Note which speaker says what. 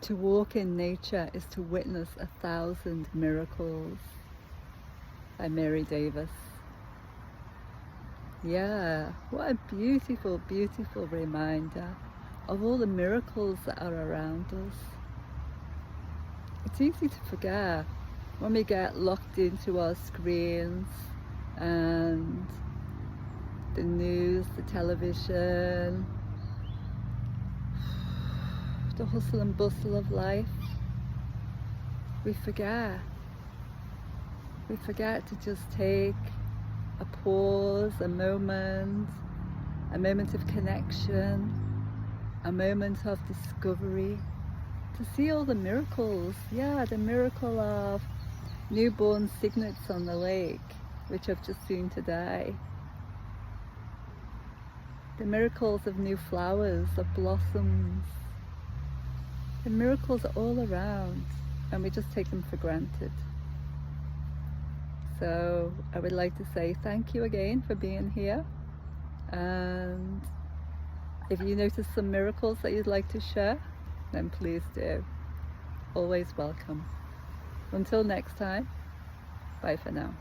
Speaker 1: To walk in nature is to witness 1,000 miracles, by Mary Davis. Yeah, what a beautiful, beautiful reminder of all the miracles that are around us. It's easy to forget when we get locked into our screens and the news, the television, the hustle and bustle of life. We forget to just take a pause, a moment of connection, a moment of discovery, to see all the miracles. Yeah, the miracle of newborn cygnets on the lake, which I've just seen today. The miracles of new flowers, of blossoms. The miracles are all around, and we just take them for granted. So I would like to say thank you again for being here, and if you notice some miracles that you'd like to share, then please do. Always welcome. Until next time, bye for now.